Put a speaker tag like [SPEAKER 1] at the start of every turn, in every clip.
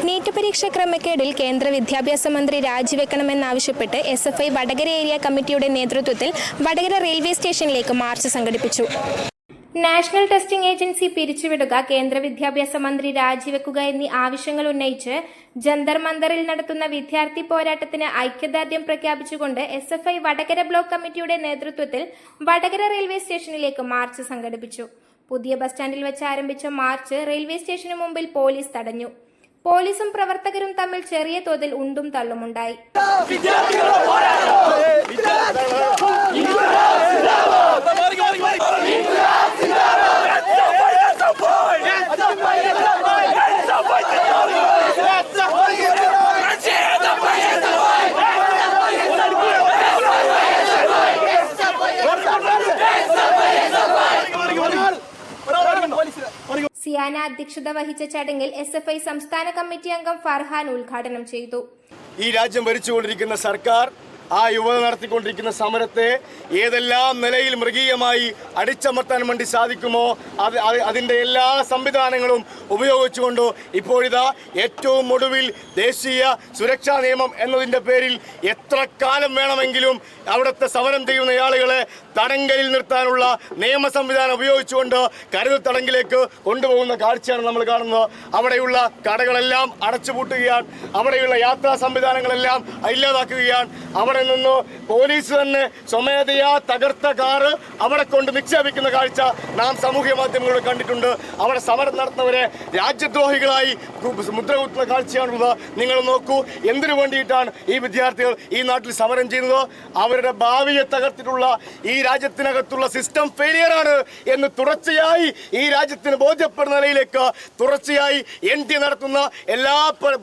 [SPEAKER 1] NEET പരീക്ഷാ ക്രമക്കേടിൽ കേന്ദ്ര വിദ്യാഭ്യാസ മന്ത്രി രാജിവെക്കണമെന്നാവശ്യപ്പെട്ട് SFI വടകര ഏരിയ കമ്മിറ്റിയുടെ നേതൃത്വത്തിൽ വടകര റെയിൽവേ സ്റ്റേഷനിലേക്ക് മാർച്ച് സംഘടിപ്പിച്ചു. നാഷണൽ ടെസ്റ്റിംഗ് ഏജൻസി പിരിച്ചുവിടുക, കേന്ദ്ര വിദ്യാഭ്യാസ മന്ത്രി രാജിവെക്കുക എന്നീ ആവശ്യങ്ങൾ ഉന്നയിച്ച് ജന്തർ മന്ദറിൽ നടത്തുന്ന വിദ്യാർത്ഥി പോരാട്ടത്തിന് ഐക്യദാർഢ്യം പ്രഖ്യാപിച്ചുകൊണ്ട് SFI വടകര ബ്ലോക്ക് കമ്മിറ്റിയുടെ നേതൃത്വത്തിൽ വടകര റെയിൽവേ സ്റ്റേഷനിലേക്ക് മാർച്ച് സംഘടിപ്പിച്ചു. പുതിയ ബസ് സ്റ്റാൻഡിൽ വെച്ച് ആരംഭിച്ച മാർച്ച് റെയിൽവേ സ്റ്റേഷന് മുമ്പിൽ പോലീസ് തടഞ്ഞു. പോലീസും പ്രവർത്തകരും തമ്മിൽ ചെറിയ തോതിൽ ഉണ്ടും തള്ളുമുണ്ടായി. സിയാന അധ്യക്ഷത വഹിച്ച ചടങ്ങിൽ SFI സംസ്ഥാന കമ്മിറ്റി അംഗം ഫർഹാൻ ഉദ്ഘാടനം ചെയ്തു.
[SPEAKER 2] ഈ രാജ്യം ഭരിച്ചുകൊണ്ടിരിക്കുന്ന സർക്കാർ ആ യുവത നടത്തിക്കൊണ്ടിരിക്കുന്ന സമരത്തെ ഏതെല്ലാം നിലയിൽ മൃഗീയമായി അടിച്ചമർത്താൻ വേണ്ടി സാധിക്കുമോ അതിൻ്റെ എല്ലാ സംവിധാനങ്ങളും ഉപയോഗിച്ചുകൊണ്ട് ഇപ്പോഴിതാ ഏറ്റവും ഒടുവിൽ ദേശീയ സുരക്ഷാ നിയമം എന്നതിൻ്റെ പേരിൽ എത്ര കാലം വേണമെങ്കിലും അവിടുത്തെ സമരം ചെയ്യുന്ന ആളുകളെ തടങ്കലിൽ നിർത്താനുള്ള നിയമ സംവിധാനം ഉപയോഗിച്ചുകൊണ്ട് കരുതൽ തടങ്കിലേക്ക് കൊണ്ടുപോകുന്ന കാഴ്ചയാണ് നമ്മൾ കാണുന്നത്. അവിടെയുള്ള കടകളെല്ലാം അടച്ചുപൂട്ടുകയാണ്, അവിടെയുള്ള യാത്രാ സംവിധാനങ്ങളെല്ലാം ഇല്ലാതാക്കുകയാണ്. അവിടെ നിന്ന് പോലീസ് തന്നെ സ്വമേധയാ തകർത്ത കാറ് അവിടെ കൊണ്ട് നിക്ഷേപിക്കുന്ന കാഴ്ച നാം സാമൂഹ്യ മാധ്യമങ്ങളിൽ കണ്ടിട്ടുണ്ട്. അവിടെ സമരം നടത്തുന്നവരെ രാജ്യദ്രോഹികളായി മുദ്രകുത്തുന്ന കാഴ്ചയാണുള്ളത്. നിങ്ങൾ നോക്കൂ, എന്തിനു വേണ്ടിയിട്ടാണ് ഈ വിദ്യാർത്ഥികൾ ഈ നാട്ടിൽ സമരം ചെയ്യുന്നത്? അവരുടെ ഭാവിയെ തകർത്തിട്ടുള്ള ഈ രാജ്യത്തിനകത്തുള്ള സിസ്റ്റം ഫെയിലിയറാണ് എന്ന് തുടർച്ചയായി ഈ രാജ്യത്തിന് ബോധ്യപ്പെടുന്ന നിലയിലേക്ക് തുടർച്ചയായി NT നടത്തുന്ന എല്ലാ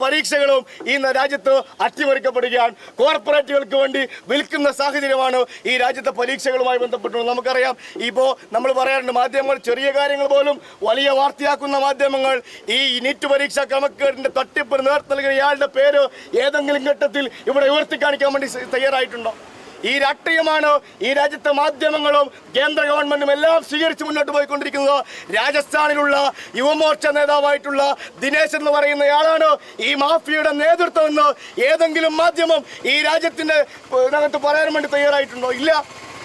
[SPEAKER 2] പരീക്ഷകളും ഈ രാജ്യത്ത് അട്ടിമറിക്കപ്പെടുകയാണ്. കോർപ്പറേറ്റുകൾക്ക് വേണ്ടി വിൽക്കുന്ന സാഹചര്യമാണ് ഈ രാജ്യത്തെ പരീക്ഷകളുമായി ബന്ധപ്പെട്ടുള്ളത്. നമുക്കറിയാം, ഇപ്പോൾ നമ്മൾ പറയാറുണ്ട്, മാധ്യമങ്ങൾ ചെറിയ കാര്യങ്ങൾ പോലും വലിയ വാർത്തയാക്കുന്ന മാധ്യമങ്ങൾ ഈ നീറ്റ് പരീക്ഷാ ക്രമക്കേടിന്റെ തട്ടിപ്പിന് നേതൃത്വം നൽകിയ ഇയാളുടെ പേര് ഏതെങ്കിലും ഘട്ടത്തിൽ ഇവിടെ ഉയർത്തി കാണിക്കാൻ വേണ്ടി തയ്യാറായിട്ടുണ്ടോ? ഈ രാഷ്ട്രീയമാണ് ഈ രാജ്യത്തെ മാധ്യമങ്ങളും കേന്ദ്ര ഗവൺമെന്റും എല്ലാം സ്വീകരിച്ച് മുന്നോട്ട് പോയിക്കൊണ്ടിരിക്കുന്നത്. രാജസ്ഥാനിലുള്ള യുവമോർച്ച നേതാവായിട്ടുള്ള ദിനേശ് എന്ന് പറയുന്നയാളാണ് ഈ മാഫിയയുടെ നേതൃത്വം എന്ന് ഏതെങ്കിലും മാധ്യമം ഈ രാജ്യത്തിന്റെ അകത്ത് പറയാൻ വേണ്ടി തയ്യാറായിട്ടുണ്ടോ? ഇല്ല.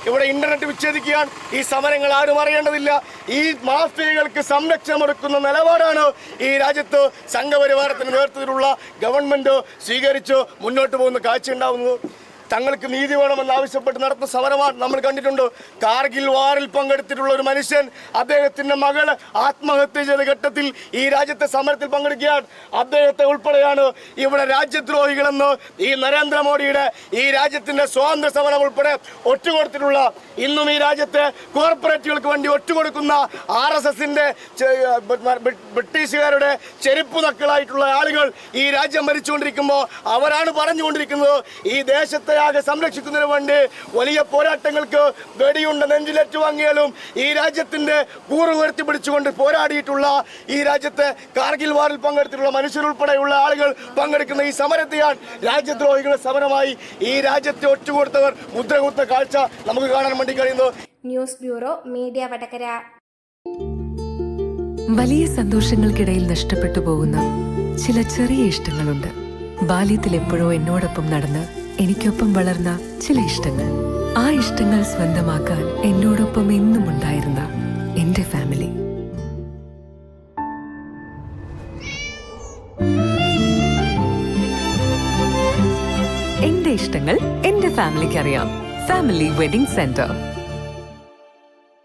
[SPEAKER 2] ഇവിടെ ഇന്റർനെറ്റ് വിച്ഛേദിക്കുകയാണ്. ഈ സമരങ്ങൾ ആരും അറിയേണ്ടതില്ല. ഈ മാഫിയകൾക്ക് സംരക്ഷണം കൊടുക്കുന്ന നിലപാടാണ് ഈ രാജ്യത്ത് സംഘപരിവാരത്തിന്റെ നേതൃത്വത്തിലുള്ള ഗവൺമെന്റ് സ്വീകരിച്ച് മുന്നോട്ട് പോകുന്ന കാഴ്ച ഉണ്ടാവുന്നത്. തങ്ങൾക്ക് നീതി വേണമെന്ന് ആവശ്യപ്പെട്ട് നടത്തുന്ന സമരമാണ് നമ്മൾ കണ്ടിട്ടുണ്ട്. കാർഗിൽ വാറിൽ പങ്കെടുത്തിട്ടുള്ള ഒരു മനുഷ്യൻ, അദ്ദേഹത്തിന്റെ മകൾ ആത്മഹത്യ ചെയ്ത ഘട്ടത്തിൽ ഈ രാജ്യത്തെ സമരത്തിൽ പങ്കെടുക്കുകയാണ്. അദ്ദേഹത്തെ ഉൾപ്പെടെയാണ് ഇവിടെ രാജ്യദ്രോഹികളെന്ന് ഈ നരേന്ദ്രമോദിയുടെ ഈ രാജ്യത്തിന്റെ സ്വാതന്ത്ര്യ സമരം ഉൾപ്പെടെ ഒറ്റുകൊടുത്തിട്ടുള്ള, ഇന്നും ഈ രാജ്യത്തെ കോർപ്പറേറ്റുകൾക്ക് വേണ്ടി ഒറ്റുകൊടുക്കുന്ന RSSന്റെ ബ്രിട്ടീഷുകാരുടെ ചെരുപ്പ് നക്കളായിട്ടുള്ള ആളുകൾ ഈ രാജ്യം ഭരിച്ചുകൊണ്ടിരിക്കുമ്പോൾ അവരാണ് പറഞ്ഞുകൊണ്ടിരിക്കുന്നത് ഈ ദേശത്തെ ആകെ സംരക്ഷിക്കുന്നതിന് വേണ്ടി വലിയ പോരാട്ടങ്ങൾക്ക് വെടിയുണ്ട നെഞ്ചിലേറ്റു വാങ്ങിയാലും ഈ രാജ്യത്തിന്റെ കൂറ് ഉയർത്തി പിടിച്ചുകൊണ്ട് പോരാടിയിട്ടുള്ള ഈ രാജ്യത്തെ കാർഗിൽ വാറിൽ പങ്കെടുത്തിട്ടുള്ള മനുഷ്യരുൾപ്പെടെയുള്ള ആളുകൾ പങ്കെടുക്കുന്ന ഈ സമരത്തെയാണ് രാജ്യദ്രോഹികളുടെ സമരമായി ഈ രാജ്യത്തെ ഒറ്റുകൊടുത്തവർ മുദ്രകുത്തുന്ന കാഴ്ച നമുക്ക് കാണാൻ വേണ്ടി കഴിയുന്നു.
[SPEAKER 1] News bureau, media Vadakara.
[SPEAKER 3] വലിയ സന്തോഷങ്ങൾക്കിടയിൽ നഷ്ടപ്പെട്ടു പോകുന്ന ചില ചെറിയ ഇഷ്ടങ്ങളുണ്ട്. ബാല്യത്തിൽ എപ്പോഴോ എന്നോടൊപ്പം നടന്ന് എനിക്കൊപ്പം വളർന്ന ചില ഇഷ്ടങ്ങൾ. ആ ഇഷ്ടങ്ങൾ സ്വന്തമാക്കാൻ എന്നോടൊപ്പം എന്നും ഉണ്ടായിരുന്ന എന്റെ ഫാമിലി. എന്റെ ഇഷ്ടങ്ങൾ എന്റെ ഫാമിലിക്ക് അറിയാം. Family wedding centre.